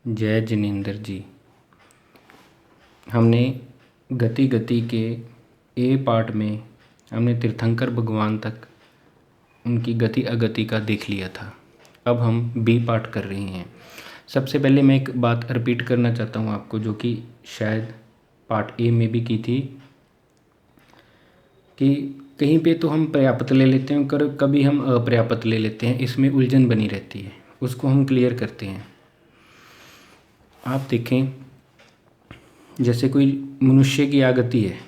जय जिनेंद्र जी। हमने गति गति के ए पार्ट में हमने तीर्थंकर भगवान तक उनकी गति अगति का देख लिया था। अब हम बी पार्ट कर रहे हैं। सबसे पहले मैं एक बात रिपीट करना चाहता हूँ आपको, जो कि शायद पार्ट ए में भी की थी, कि कहीं पे तो हम पर्याप्त ले लेते हैं और कभी हम अपर्याप्त ले लेते हैं, इसमें उलझन बनी रहती है। उसको हम क्लियर करते हैं। आप देखें, जैसे कोई मनुष्य की आगति है,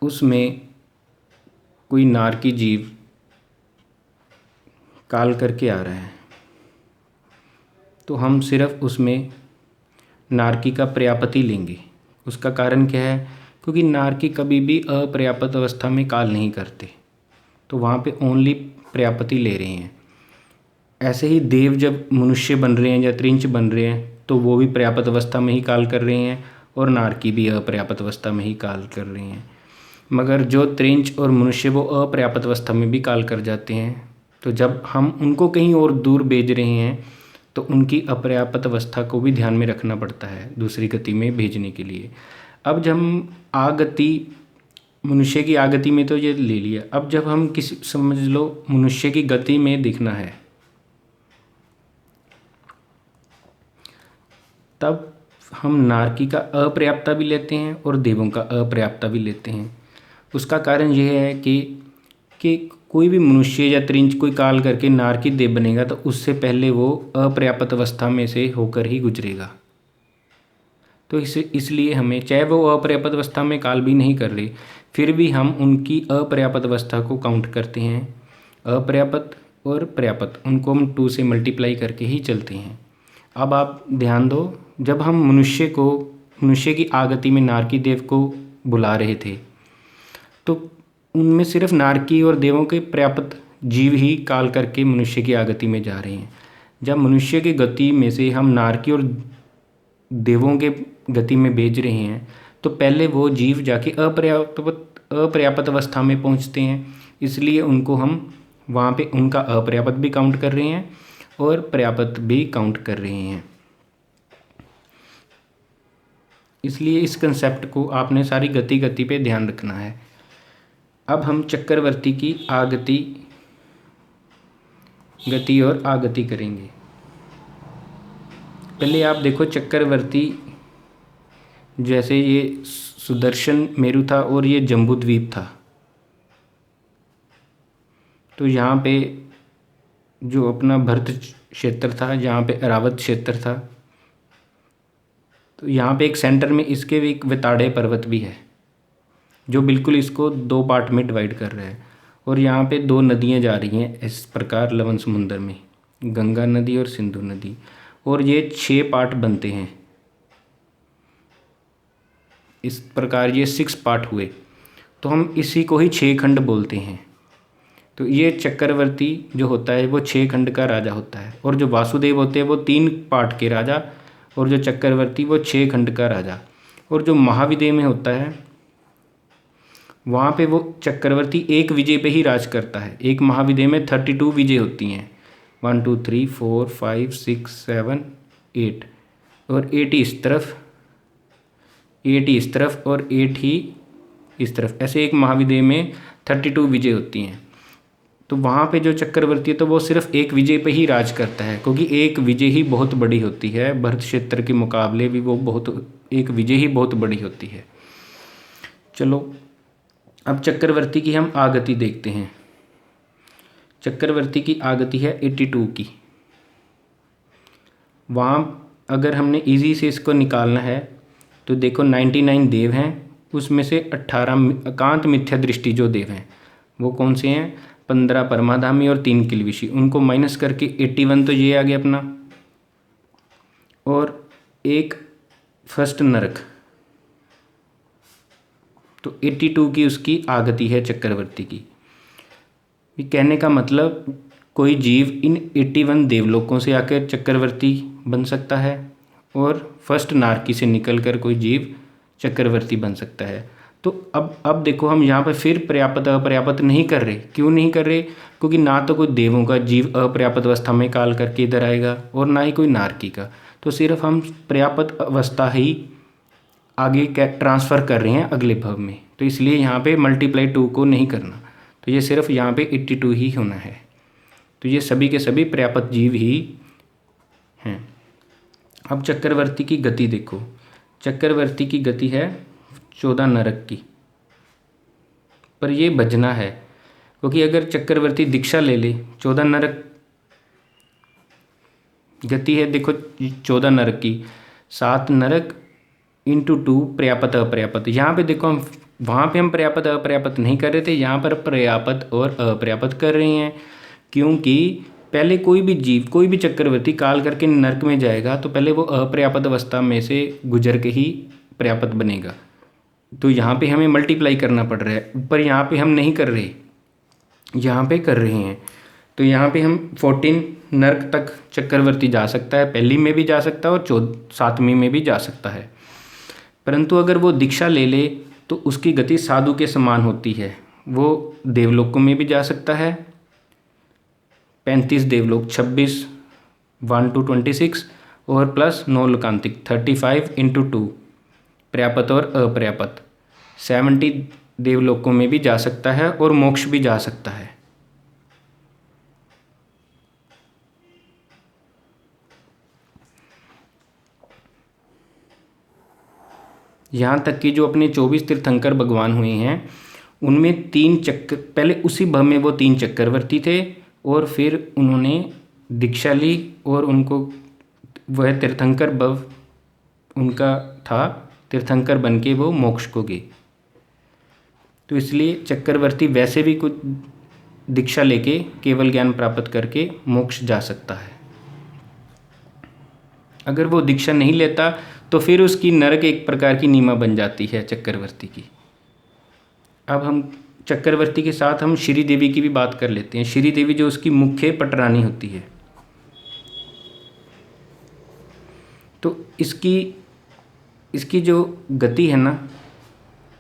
उसमें कोई नारकी जीव काल करके आ रहा है, तो हम सिर्फ उसमें नारकी का पर्याप्त लेंगे। उसका कारण क्या है? क्योंकि नारकी कभी भी अपर्याप्त अवस्था में काल नहीं करते, तो वहाँ पे ओनली पर्याप्त ले रहे हैं। ऐसे ही देव जब मनुष्य बन रहे हैं या त्रिंच बन रहे हैं, तो वो भी पर्याप्त अवस्था में ही काल कर रहे हैं और नारकी भी अपर्याप्त अवस्था में ही काल कर रहे हैं। मगर जो त्रिंच और मनुष्य वो अपर्याप्त अवस्था में भी काल कर जाते हैं, तो जब हम उनको कहीं और दूर भेज रहे हैं तो उनकी अपर्याप्त अवस्था को भी ध्यान में रखना पड़ता है दूसरी गति में भेजने के लिए। अब जब हम आगति, मनुष्य की आगति में तो ये ले लिया, अब जब हम किसी, समझ लो मनुष्य की गति में दिखना है, तब हम नारकी का अपर्याप्ता भी लेते हैं और देवों का अपर्याप्ता भी लेते हैं। उसका कारण यह है कि कोई भी मनुष्य या त्रिंच कोई काल करके नारकी देव बनेगा तो उससे पहले वो अपर्याप्त अवस्था में से होकर ही गुजरेगा। तो इसलिए हमें, चाहे वो अपर्याप्त अवस्था में काल भी नहीं कर रहे, फिर भी हम उनकी अपर्याप्त अवस्था को काउंट करते हैं। अपर्याप्त और पर्याप्त, उनको हम 2 से मल्टीप्लाई करके ही चलते हैं। अब आप ध्यान दो, जब हम मनुष्य की आगति में नारकी देव को बुला रहे थे, तो उनमें सिर्फ नारकी और देवों के पर्याप्त जीव ही काल करके मनुष्य की आगति में जा रहे हैं। जब मनुष्य की गति में से हम नारकी और देवों के गति में भेज रहे हैं, तो पहले वो जीव जाके अपर्याप्त अवस्था में पहुंचते हैं, इसलिए उनको हम वहाँ पे उनका अपर्याप्त भी काउंट कर रहे हैं और पर्याप्त भी काउंट कर रहे हैं। इसलिए इस कंसेप्ट को आपने सारी गति गति पे ध्यान रखना है। अब हम चक्रवर्ती की आगति, गति और आगति करेंगे। पहले आप देखो, चक्रवर्ती जैसे ये सुदर्शन मेरु था और ये जम्बूद्वीप था, तो यहाँ पे जो अपना भरत क्षेत्र था, जहाँ पे अरावत क्षेत्र था, तो यहाँ पे एक सेंटर में इसके भी एक वेताड़े पर्वत भी है, जो बिल्कुल इसको 2 पार्ट में डिवाइड कर रहा है। और यहाँ पे 2 नदियाँ जा रही हैं इस प्रकार लवन समुंदर में, गंगा नदी और सिंधु नदी, और ये 6 पार्ट बनते हैं। इस प्रकार ये 6 पार्ट हुए, तो हम इसी को ही 6 खंड बोलते हैं। तो ये चक्रवर्ती जो होता है वो 6 खंड का राजा होता है, और जो वासुदेव होते हैं वो 3 पार्ट के राजा, और जो चक्रवर्ती वो 6 खंड का राजा। और जो महाविदेह में होता है, वहाँ पे वो चक्रवर्ती एक विजय पे ही राज करता है। एक महाविदेह में 32 विजय होती हैं, 1 2 3 4 5 6 7 8, और 8 ही इस तरफ, 8 ही इस तरफ और 8 ही इस तरफ, ऐसे एक महाविदेह में 32 विजय होती हैं। तो वहाँ पे जो चक्रवर्ती है तो वो सिर्फ एक विजय पे ही राज करता है, क्योंकि एक विजय ही बहुत बड़ी होती है। भरत क्षेत्र के मुकाबले भी एक विजय ही बहुत बड़ी होती है। चलो, अब चक्रवर्ती की हम आगति देखते हैं। चक्रवर्ती की आगति है 82 की। वहाँ अगर हमने इजी से इसको निकालना है तो देखो 99 देव हैं, उसमें से 18 एकांत मिथ्या दृष्टि जो देव हैं वो कौन से हैं? 15 परमाधामी और 3 किलविषी। उनको माइनस करके 81 तो ये आ गया अपना, और एक फर्स्ट नरक, तो 82 की उसकी आगति है चक्रवर्ती की। ये कहने का मतलब, कोई जीव इन 81 देवलोकों से आकर चक्रवर्ती बन सकता है, और फर्स्ट नारकी से निकलकर कोई जीव चक्रवर्ती बन सकता है। तो अब देखो हम यहाँ पर फिर पर्याप्त अपर्याप्त नहीं कर रहे। क्यों नहीं कर रहे? क्योंकि ना तो कोई देवों का जीव अपर्याप्त अवस्था में काल करके इधर आएगा और ना ही कोई नारकी का। तो सिर्फ हम पर्याप्त अवस्था ही आगे ट्रांसफ़र कर रहे हैं अगले भव में। तो इसलिए यहाँ पे मल्टीप्लाई 2 को नहीं करना। तो ये सिर्फ यहाँ पे 82 ही होना है। तो ये सभी के सभी पर्याप्त जीव ही हैं। अब चक्रवर्ती की गति देखो। चक्रवर्ती की गति है 14 नरक की, पर ये बजना है, क्योंकि अगर चक्रवर्ती दीक्षा ले ले 14 नरक गति है। देखो 14 नरक की 7 नरक इंटू 2 पर्याप्त अपर्याप्त। यहाँ पे देखो हम वहाँ पे हम पर्याप्त अपर्याप्त नहीं कर रहे थे, यहाँ पर पर्याप्त और अपर्याप्त कर रहे हैं। क्योंकि पहले कोई भी जीव, कोई भी चक्रवर्ती काल करके नरक में जाएगा तो पहले वो अपर्याप्त अवस्था में से गुजर के ही पर्याप्त बनेगा। तो यहाँ पे हमें मल्टीप्लाई करना पड़ रहा है, पर यहाँ पे हम नहीं कर रहे, यहाँ पे कर रहे हैं। तो यहाँ पे हम 14 नरक तक चक्रवर्ती जा सकता है, पहली में भी जा सकता है और 7वीं में भी जा सकता है। परंतु अगर वो दीक्षा ले ले तो उसकी गति साधु के समान होती है। वो देवलोकों में भी जा सकता है, 35 देवलोक, 26 1 to 26 और प्लस 9 लोकांतिक 35 इंटू 2 पर्याप्त और अपर्याप्त 70 देवलोकों में भी जा सकता है और मोक्ष भी जा सकता है। यहाँ तक कि जो अपने 24 तीर्थंकर भगवान हुए हैं उनमें 3 चक्र, पहले उसी भव में वो 3 चक्रवर्ती थे और फिर उन्होंने दीक्षा ली और उनको वह तीर्थंकर भव उनका था, तीर्थंकर बन के वो मोक्ष को गए। तो इसलिए चक्रवर्ती वैसे भी कुछ दीक्षा लेके केवल ज्ञान प्राप्त करके मोक्ष जा सकता है। अगर वो दीक्षा नहीं लेता तो फिर उसकी नरक एक प्रकार की नीमा बन जाती है चक्रवर्ती की। अब हम चक्रवर्ती के साथ हम श्री देवी की भी बात कर लेते हैं। श्री देवी जो उसकी मुख्य पटरानी होती है, तो इसकी जो गति है ना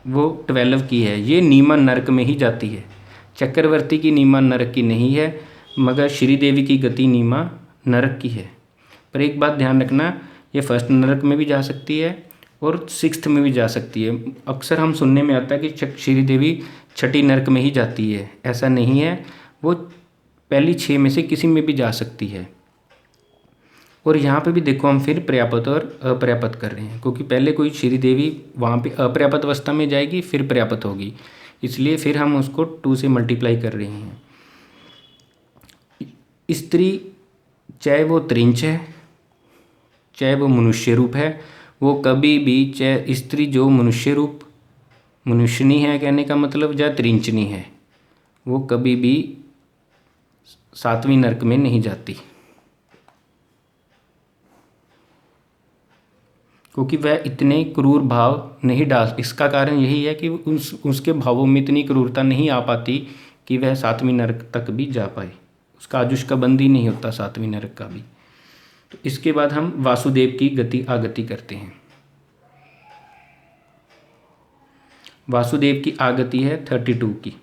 वो 12 की है। ये नीमा नरक में ही जाती है। चक्रवर्ती की नीमा नरक की नहीं है, मगर श्री देवी की गति नीमा नरक की है। पर एक बात ध्यान रखना, ये फर्स्ट नरक में भी जा सकती है और 6th में भी जा सकती है। अक्सर हम सुनने में आता है कि श्री देवी 6ठी नरक में ही जाती है, ऐसा नहीं है। वो पहली 6 में से किसी में भी जा सकती है। और यहाँ पे भी देखो हम फिर पर्याप्त और अपर्याप्त कर रहे हैं, क्योंकि पहले कोई श्री देवी वहाँ पे अपर्याप्त अवस्था में जाएगी फिर पर्याप्त होगी, इसलिए फिर हम उसको 2 से मल्टीप्लाई कर रहे हैं। स्त्री चाहे वो त्रिंच है चाहे वो मनुष्य रूप है, वो कभी भी, चाहे स्त्री जो मनुष्य रूप मनुष्यनी है कहने का मतलब, या त्रिंचनी है, वो कभी भी 7वीं नरक में नहीं जाती, क्योंकि वह इतने क्रूर भाव नहीं डाल। इसका कारण यही है कि उसके भावों में इतनी क्रूरता नहीं आ पाती कि वह 7वीं नरक तक भी जा पाए। उसका आजुष का बंद ही नहीं होता 7वीं नरक का भी। तो इसके बाद हम वासुदेव की गति आगति करते हैं। वासुदेव की आगति है 32 की।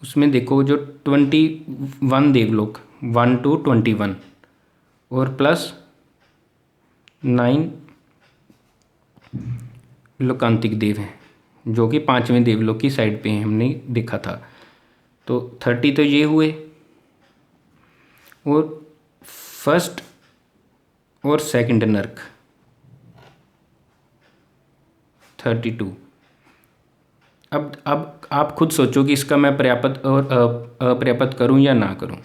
उसमें देखो जो 21 देवलोक 1 to 21 और प्लस 9 लोकांतिक देव हैं, जो कि 5वें देवलोक की साइड पे हैं, हमने देखा था। तो 30 तो ये हुए, और फर्स्ट और सेकंड नरक 32। अब आप खुद सोचो कि इसका मैं पर्याप्त और अपर्याप्त करूं या ना करूं,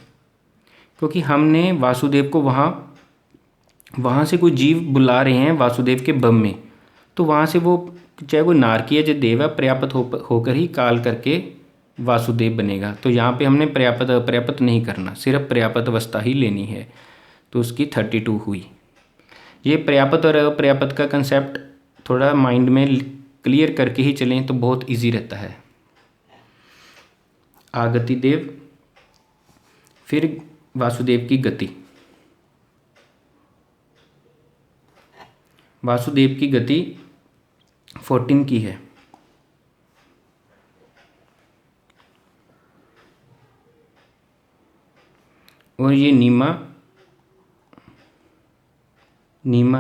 क्योंकि हमने वासुदेव को वहाँ से कोई जीव बुला रहे हैं वासुदेव के बम में, तो वहाँ से वो चाहे वो नारकीय जो देव है पर्याप्त होकर ही काल करके वासुदेव बनेगा। तो यहाँ पे हमने पर्याप्त अपर्याप्त नहीं करना, सिर्फ पर्याप्त अवस्था ही लेनी है। तो उसकी 32 हुई। ये पर्याप्त और अपर्याप्त का कंसेप्ट थोड़ा माइंड में क्लियर करके ही चलें तो बहुत इजी रहता है। आगति देव, फिर वासुदेव की गति। वासुदेव की गति 14 की है। और ये नीमा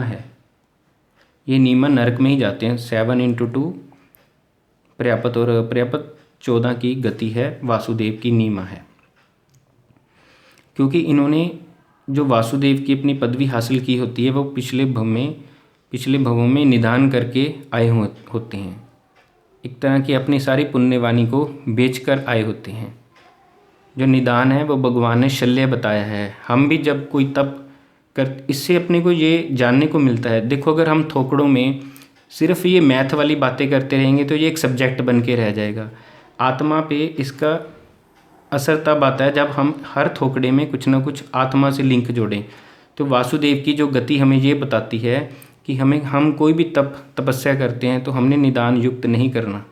है, ये नीमा नरक में ही जाते हैं। 7 × 2 पर्याप्त और अपर्याप्त 14 की गति है वासुदेव की, नीमा है। क्योंकि इन्होंने जो वासुदेव की अपनी पदवी हासिल की होती है वो पिछले भवों में निदान करके आए होते हैं। एक तरह की अपनी सारी पुण्यवाणी को बेचकर आए होते हैं। जो निदान है वो भगवान ने शल्य बताया है। हम भी जब कोई तप कर, इससे अपने को ये जानने को मिलता है। देखो, अगर हम थोकड़ों में सिर्फ ये मैथ वाली बातें करते रहेंगे तो ये एक सब्जेक्ट बन के रह जाएगा। आत्मा पे इसका असर तब आता है जब हम हर थोकड़े में कुछ ना कुछ आत्मा से लिंक जोड़ें। तो वासुदेव की जो गति हमें ये बताती है कि हम कोई भी तपस्या करते हैं तो हमने निदान युक्त नहीं करना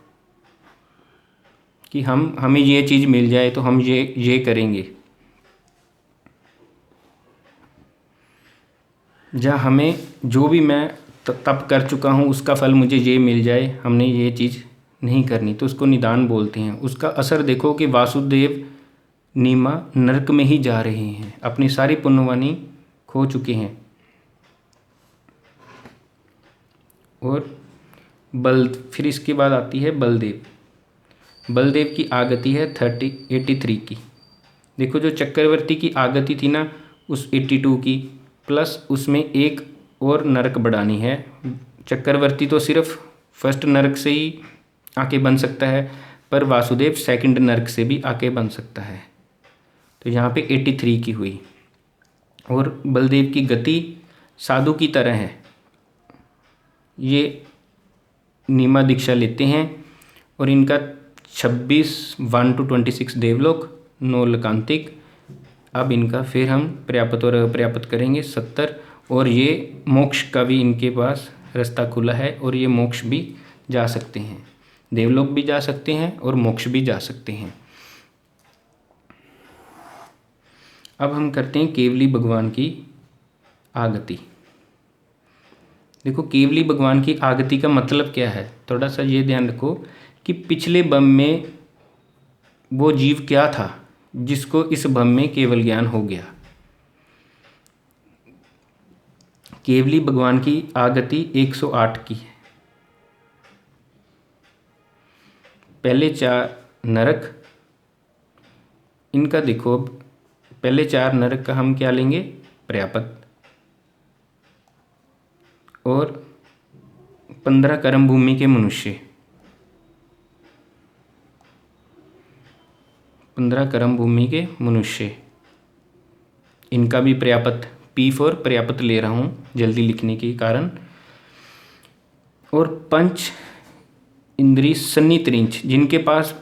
कि हमें ये चीज़ मिल जाए तो हम ये करेंगे। जहाँ हमें जो भी मैं तप कर चुका हूँ उसका फल मुझे ये मिल जाए, हमने ये चीज़ नहीं करनी, तो उसको निदान बोलते हैं। उसका असर देखो कि वासुदेव नीमा नरक में ही जा रहे हैं, अपनी सारी पुण्यवाणी खो चुके हैं। और फिर इसके बाद आती है बलदेव की आगति है 83 की। देखो, जो चक्रवर्ती की आगति थी ना उस 82 की, प्लस उसमें एक और नरक बढ़ानी है। चक्रवर्ती तो सिर्फ फर्स्ट नरक से ही आके बन सकता है, पर वासुदेव सेकंड नरक से भी आके बन सकता है। तो यहाँ पे 83 की हुई। और बलदेव की गति साधु की तरह है। ये नीमा दीक्षा लेते हैं और इनका 26 1 to 26 देवलोक, 9 लोकांतिक। अब इनका फिर हम पर्याप्त और अपर्याप्त करेंगे 70। और ये मोक्ष का भी इनके पास रास्ता खुला है और ये मोक्ष भी जा सकते हैं, देवलोक भी जा सकते हैं और मोक्ष भी जा सकते हैं। अब हम करते हैं केवली भगवान की आगति। देखो, केवली भगवान की आगति का मतलब क्या है, थोड़ा सा ये ध्यान रखो कि पिछले भव में वो जीव क्या था जिसको इस भव में केवल ज्ञान हो गया। केवली भगवान की आगति 108 की है। पहले 4 नरक, इनका देखो, अब पहले 4 नरक का हम क्या लेंगे, पर्याप्त। और 15 कर्म भूमि के मनुष्य, 15 कर्म भूमि के मनुष्य, इनका भी पर्याप्त, P4 पर्याप्त ले रहा हूँ जल्दी लिखने के कारण। और 5 इंद्रिय सन्नित्रिंच, जिनके पास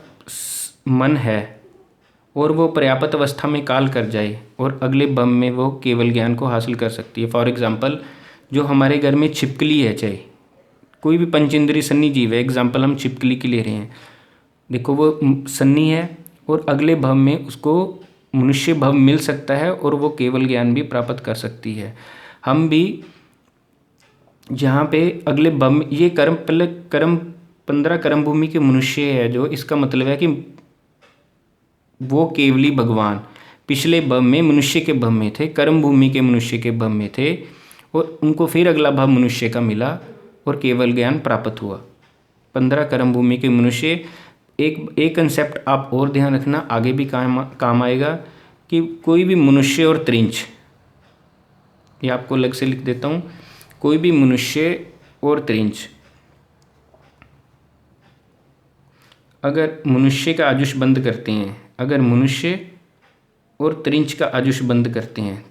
मन है और वो पर्याप्त अवस्था में काल कर जाए और अगले भव में वो केवल ज्ञान को हासिल कर सकती है। फॉर एग्जाम्पल, जो हमारे घर में छिपकली है, चाहे कोई भी पंचेंद्रिय सन्नी जीव है, एग्जाम्पल हम छिपकली की ले रहे हैं। देखो, वो सन्नी है और अगले भव में उसको मनुष्य भव मिल सकता है और वो केवल ज्ञान भी प्राप्त कर सकती है। हम भी जहाँ पे अगले भव में ये पहले 15 कर्म भूमि के मनुष्य है, जो इसका मतलब है कि वो केवली भगवान पिछले भव में मनुष्य के भव में थे, कर्म भूमि के मनुष्य के भव में थे, और उनको फिर अगला भव मनुष्य का मिला और केवल ज्ञान प्राप्त हुआ। 15 कर्म भूमि के मनुष्य। एक कंसेप्ट आप और ध्यान रखना, आगे भी काम आएगा, कि कोई भी मनुष्य और त्रिंच, ये आपको अलग से लिख देता हूँ, कोई भी मनुष्य और त्रिंच अगर मनुष्य का आयुष बंद करते हैं, अगर मनुष्य और त्रिंच का आयुष बंद करते हैं,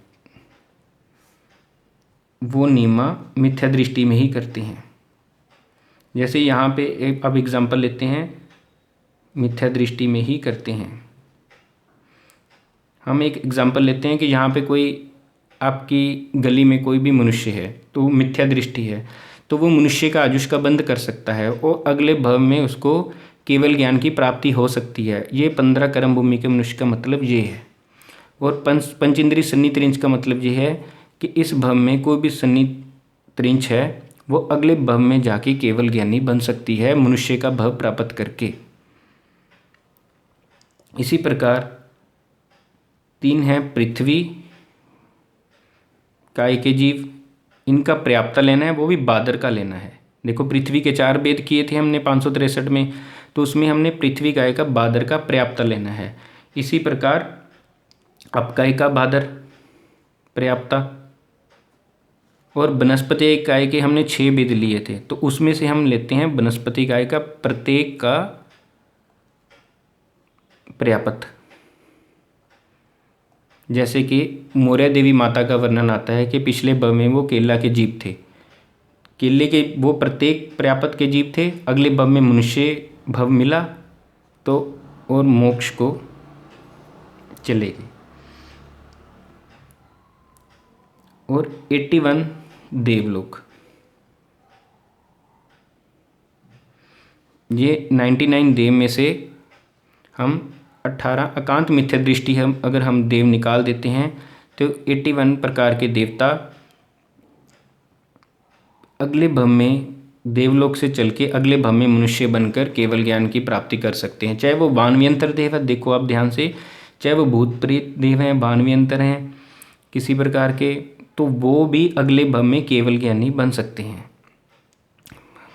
वो नीमा मिथ्या दृष्टि में ही करते हैं। जैसे यहाँ पे अब एग्जाम्पल लेते हैं, मिथ्या दृष्टि में ही करते हैं। हम एक एग्जाम्पल लेते हैं कि यहाँ पे कोई आपकी गली में कोई भी मनुष्य है, तो मिथ्या दृष्टि है, तो वो मनुष्य का आयुष का बंद कर सकता है और अगले भव में उसको केवल ज्ञान की प्राप्ति हो सकती है। ये 15 कर्म भूमि के मनुष्य का मतलब ये है। और पंचेंद्रिय सन्नी त्रिंच का मतलब ये है कि इस भव में कोई भी सन्नी त्रिंच है वो अगले भव में जाके केवल ज्ञानी बन सकती है मनुष्य का भव प्राप्त करके। इसी प्रकार 3 है पृथ्वी काय के जीव, इनका पर्याप्ता लेना है, वो भी बादर का लेना है। देखो पृथ्वी के 4 भेद किए थे हमने 563 में, तो उसमें हमने पृथ्वी काय का बादर का पर्याप्ता लेना है। इसी प्रकार अपकाय का बादर पर्याप्ता, और वनस्पति काय के हमने 6 भेद लिए थे, तो उसमें से हम लेते हैं वनस्पति काय का प्रत्येक का पर्याप्त। जैसे कि मौर्य देवी माता का वर्णन आता है कि पिछले भव में वो केला के जीव थे, केले के वो प्रत्येक पर्याप्त के जीव थे, अगले भव में मनुष्य भव मिला तो और मोक्ष को चले गए। और 81 देवलोक, ये 99 देव में से हम 18 एकांत मिथ्या दृष्टि हम अगर हम देव निकाल देते हैं तो 81 प्रकार के देवता अगले भव में देवलोक से चल के अगले भव में मनुष्य बनकर केवल ज्ञान की प्राप्ति कर सकते हैं। चाहे वो वानव्यंतर देव है, देखो आप ध्यान से, चाहे वो भूत प्रेत देव हैं, वानव्यंतर हैं किसी प्रकार के, तो वो भी अगले भव में केवल ज्ञानी बन सकते हैं।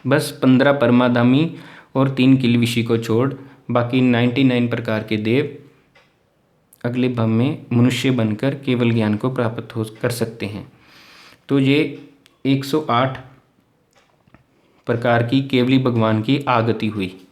बस 15 परमाधामी और 3 किलविषी को छोड़ बाकी 99 प्रकार के देव अगले भव में मनुष्य बनकर केवल ज्ञान को प्राप्त हो कर सकते हैं। तो ये 108 प्रकार की केवली भगवान की आगति हुई।